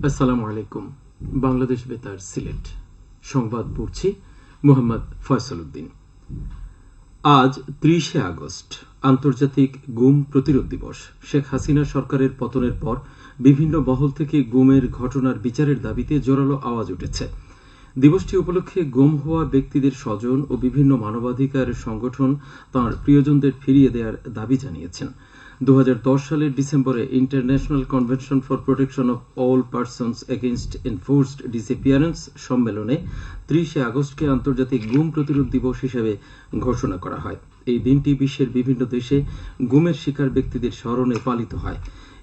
আসসালামু আলাইকুম। বাংলাদেশ বেতার সিলেট সংবাদ পড়ছি মোহাম্মদ ফয়সাল উদ্দিন। আজ ৩০শে আগস্ট আন্তর্জাতিক গুম প্রতিরোধ দিবস। শেখ হাসিনা সরকারের পতনের পর বিভিন্ন মহল থেকে গুমের ঘটনার বিচারের দাবিতে জোরালো আওয়াজ উঠেছে। দিবসটি উপলক্ষে গুম হওয়া ব্যক্তিদের স্বজন ও বিভিন্ন মানবাধিকার সংগঠন তাঁর প্রিয়জনদের ফিরিয়ে দেওয়ার দাবি জানিয়েছেন। ২০১০ সালের ডিসেম্বরে international convention for protection of all persons against enforced disappearance সম্মেলনে ৩০শে আগস্টকে আন্তর্জাতিক গুম প্রতিরোধ দিবস হিসেবে ঘোষণা করা হয়। এই দিনটি বিশ্বের বিভিন্ন দেশে গুমের শিকার ব্যক্তিদের স্মরণে পালিত হয়।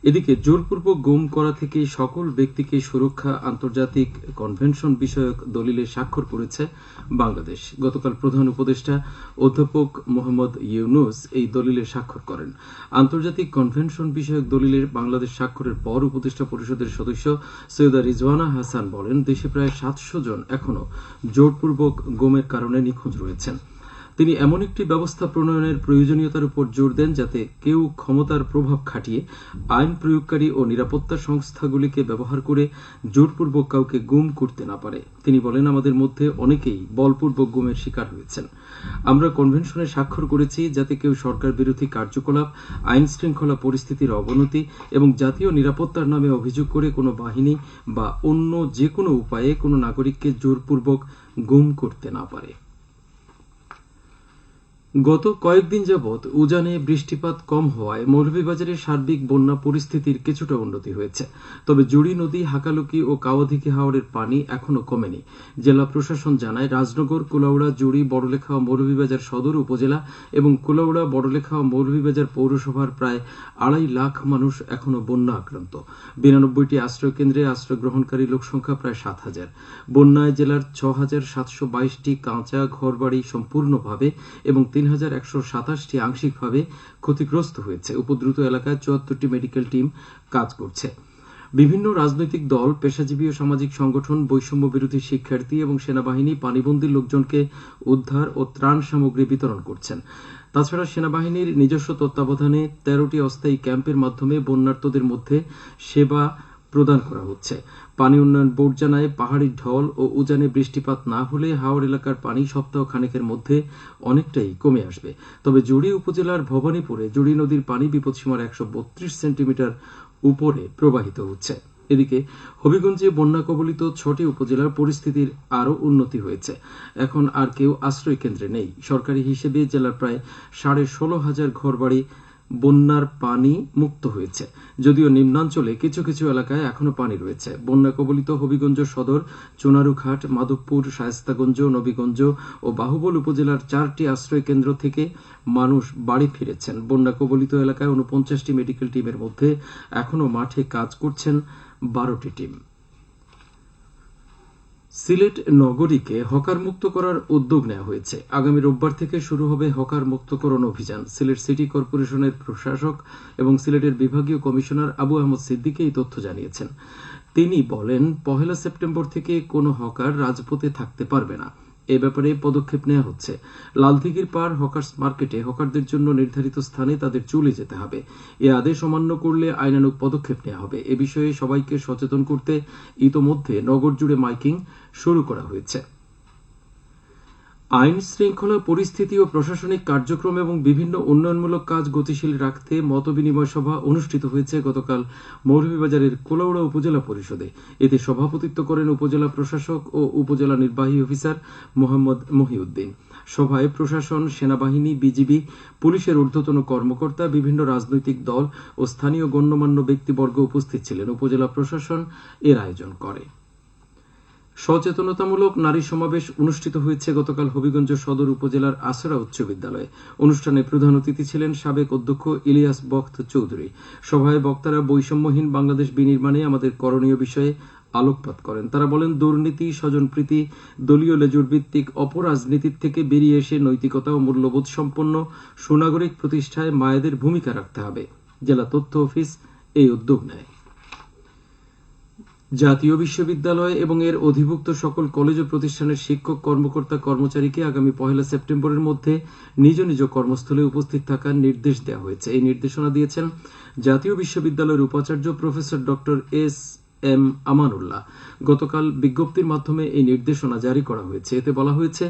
এদিকে জোরপূর্বক গুম করা থেকে সকল ব্যক্তিকে সুরক্ষা আন্তর্জাতিক কনভেনশন বিষয়ক দলিলে স্বাক্ষর করেছে বাংলাদেশ। গতকাল প্রধান উপদেষ্টা অধ্যাপক মোহাম্মদ ইউনুস এই দলিলে স্বাক্ষর করেন। আন্তর্জাতিক কনভেনশন বিষয়ক দলিলের বাংলাদেশ স্বাক্ষরের পর উপদেষ্টা পরিষদের সদস্য সৈয়দা রিজওয়ানা হাসান বলেন, দেশে প্রায় ৭০০ জন এখনো জোরপূর্বক গুমের কারণে নিখোঁজ রয়েছেন। তিনি এমন একটি ব্যবস্থা প্রণয়নের প্রয়োজনীয়তার উপর জোর দেন যাতে কেউ ক্ষমতার প্রভাব খাটিয়ে আইন প্রয়োগকারী ও নিরাপত্তা সংস্থাগুলিকে ব্যবহার করে জোরপূর্বক কাউকে গুম করতে না পারে। তিনি বলেন, আমাদের মধ্যে অনেকেই বলপূর্বক গুমের শিকার হয়েছেন। আমরা কনভেনশনে স্বাক্ষর করেছি যাতে কেউ সরকার বিরোধী কার্যকলাপ, আইন শৃঙ্খলা পরিস্থিতির অবনতি এবং জাতীয় নিরাপত্তার নামে অভিযোগ করে কোনো বাহিনী বা অন্য যে কোনো উপায়ে কোনো নাগরিককে জোরপূর্বক গুম করতে না পারে। গত কয়েকদিন যাবৎ উজানে বৃষ্টিপাত কম হওয়ায় মৌলভীবাজারের সার্বিক বন্যা পরিস্থিতির কিছুটা উন্নতি হয়েছে। তবে জুড়ি নদী, হাকালুকি ও কাওয়াধিকি হাওরের পানি এখনো কমেনি। জেলা প্রশাসন জানায়, রাজনগর, কুলাউড়া, জুড়ি, বড়লেখা ও মৌলভীবাজার সদর উপজেলা এবং কুলাউড়া, বড়লেখা ও মৌলভীবাজার পৌরসভার প্রায় ২.৫ লাখ মানুষ এখনো বন্যা আক্রান্ত। ৯২টি আশ্রয়কেন্দ্রে আশ্রয় গ্রহণকারী লোকসংখ্যা প্রায় ৭,০০০। বন্যায় জেলার ৬,৭২২টি কাঁচা ঘরবাড়ি সম্পূর্ণভাবে এবং ৩,১২৭টি আংশিকভাবে ক্ষতিগ্রস্ত হয়েছে। উপদ্রুত এলাকায় ৭৪টি মেডিকেল টিম কাজ করছে। বিভিন্ন রাজনৈতিক দল, পেশাজীবী ও সামাজিক সংগঠন, বৈষম্য বিরোধী শিক্ষার্থী এবং সেনাবাহিনী পানিবন্দী লোকজনকে উদ্ধার ও ত্রাণ সামগ্রী বিতরণ করছেন। তাছাড়া সেনাবাহিনীর নিজস্ব তত্ত্বাবধানে ১৩টি অস্থায়ী ক্যাম্পের মাধ্যমে বন্যার্তদের মধ্যে সেবা প্রদান করা হচ্ছে। পানি উন্নয়ন বোর্ড জানায়, পাহাড়ি ঢল ও উজানে বৃষ্টিপাত না হলে হাওর এলাকার পানি সপ্তাহ খানেকের মধ্যে অনেকটাই কমে আসবে। তবে জুড়ি উপজেলার ভবানীপুরে জুড়ি নদীর পানি বিপদসীমার ১৩২ সেন্টিমিটার উপরে প্রবাহিত হচ্ছে। এদিকে হবিগঞ্জে বন্যা কবলিত ৬টি উপজেলার পরিস্থিতির আরও উন্নতি হয়েছে। এখন আর কেউ আশ্রয় কেন্দ্রে নেই। সরকারি হিসেবে জেলার প্রায় ১৬,৫০০ ঘরবাড়ি বন্যার পানি মুক্ত হয়েছে। যদিও নিম্নাঞ্চলে কিছু কিছু এলাকায় এখনো পানি রয়েছে। বন্যা কবলিত হবিগঞ্জ সদর, চুনারুঘাট, মাধবপুর, শায়েস্তাগঞ্জ, নবীগঞ্জ ও বাহুবল উপজেলার ৪টি আশ্রয় কেন্দ্র থেকে মানুষ বাড়ি ফিরেছেন। বন্যা কবলিত এলাকায় ৪৯টি মেডিকেল টিমের মধ্যে এখনো মাঠে কাজ করছেন ১২টি টিম। সিলেট নগরীকে হকার মুক্ত করার উদ্যোগ নেওয়া হয়েছে। আগামী রোববার থেকে শুরু হবে হকার মুক্তকরণ অভিযান। সিলেট সিটি কর্পোরেশনের প্রশাসক এবং সিলেটের বিভাগীয় কমিশনার আবু আহমদ সিদ্দিকী এই তথ্য জানিয়েছেন। তিনি বলেন, ১ সেপ্টেম্বর থেকে কোনো হকার রাজপথে থাকতে পারবে না। এ ব্যাপারে পদক্ষেপ নেওয়া হচ্ছে। লালদিঘির পার হকার্স মার্কেটে হকারদের জন্য নির্ধারিত স্থানে তাদের চলে যেতে হবে। এ আদেশ অমান্য করলে আইনানুগ পদক্ষেপ নেওয়া হবে। এ বিষয়ে সবাইকে সচেতন করতে ইতোমধ্যে নগর জুড়ে মাইকিং শুরু করা হয়েছে। আইন শৃঙ্খলা পরিস্থিতি ও প্রশাসনিক কার্যক্রম এবং বিভিন্ন উন্নয়নমূলক কাজ গতিশীল রাখতে মতবিনিময় সভা অনুষ্ঠিত হয়েছে গতকাল মৌলভীবাজারের কুলাউড়া উপজেলা পরিষদে। এতে সভাপতিত্ব করেন উপজেলা প্রশাসক ও উপজেলা নির্বাহী অফিসার মোহাম্মদ মহিউদ্দিন। সভায় প্রশাসন, সেনাবাহিনী, বিজিবি, পুলিশের ঊর্ধ্বতন কর্মকর্তা, বিভিন্ন রাজনৈতিক দল ও স্থানীয় গণ্যমান্য ব্যক্তিবর্গ উপস্থিত ছিলেন। উপজেলা প্রশাসন এর আয়োজন করে। সচেতনতামূলক নারী সমাবেশ অনুষ্ঠিত হয়েছে গতকাল হবিগঞ্জ সদর উপজেলার আসরা উচ্চ বিদ্যালয়ে। অনুষ্ঠানে প্রধান অতিথি ছিলেন সাবেক অধ্যক্ষ ইলিয়াস বখত চৌধুরী। সভায় বক্তারা বৈষম্যহীন বাংলাদেশ বিনির্মাণে আমাদের করণীয় বিষয়ে আলোকপাত করেন। তারা বলেন, দুর্নীতি, স্বজনপ্রীতি, দলীয় লেজুর ভিত্তিক অপরাজনীতির থেকে বেরিয়ে এসে নৈতিকতা ও মূল্যবোধ সম্পন্ন সুনাগরিক প্রতিষ্ঠায় মায়েদের ভূমিকা রাখতে হবে। জেলা তথ্য অফিস এই উদ্যোগ নেয়। জাতীয় বিশ্ববিদ্যালয় এবং এর অধিভুক্ত সকল কলেজ ও প্রতিষ্ঠানের শিক্ষক, কর্মকর্তা, কর্মচারীকে আগামী ১ সেপ্টেম্বরের মধ্যে নিজ নিজ কর্মস্থলে উপস্থিত থাকার নির্দেশ দেওয়া হয়েছে। এই নির্দেশনা দিয়েছেন জাতীয় বিশ্ববিদ্যালয়ের উপাচার্য professor doctor S M Amanullah. গতকাল বিজ্ঞপ্তির মাধ্যমে এই নির্দেশনা জারি করা হয়েছে। এতে বলা হয়েছে,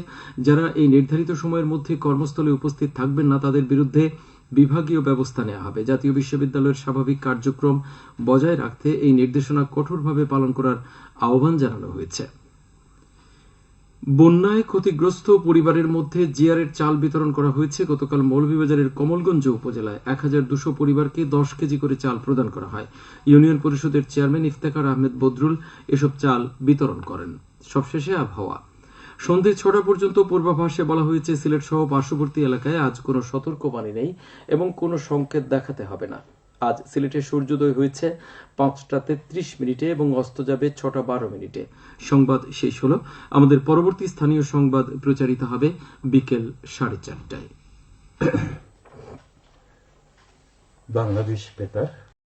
যারা এই নির্ধারিত সময়ের মধ্যে কর্মস্থলে উপস্থিত থাকবেন না তাদের বিরুদ্ধে বিভাগীয় ব্যবস্থা নেওয়া হবে। জাতীয় বিশ্ববিদ্যালয়ের স্বাভাবিক কার্যক্রম বজায় রাখতে এই নির্দেশনা কঠোরভাবে পালন করার আহ্বান জানানো হয়েছে। বন্যায় ক্ষতিগ্রস্ত পরিবারের মধ্যে জিআরের চাল বিতরণ করা হয়েছে। গতকাল মৌলভীবাজারের কমলগঞ্জ উপজেলায় 1200 পরিবারকে 10 কেজি করে চাল প্রদান করা হয়। ইউনিয়ন পরিষদের চেয়ারম্যান ইফতেখার আহমেদ বদরুল এসব চাল বিতরণ করেন। সবশেষে আবহাওয়া। সন্ধ্যে 6টা পর্যন্ত পূর্বাভাসে বলা হয়েছে, সিলেট সহ পার্শ্ববর্তী এলাকায় আজ কোনো সতর্কবাণী নেই এবং কোনো সংকেত দেখাতে হবে না। আজ সিলেটে সূর্যোদয় হয়েছে 5টা 33 মিনিটে এবং অস্ত যাবে 6টা 12 মিনিটে। সংবাদ শেষ হলো। আমাদের পরবর্তী স্থানীয় সংবাদ প্রচারিত হবে বিকেল 4:30টায়। বাংলাদেশ বেতার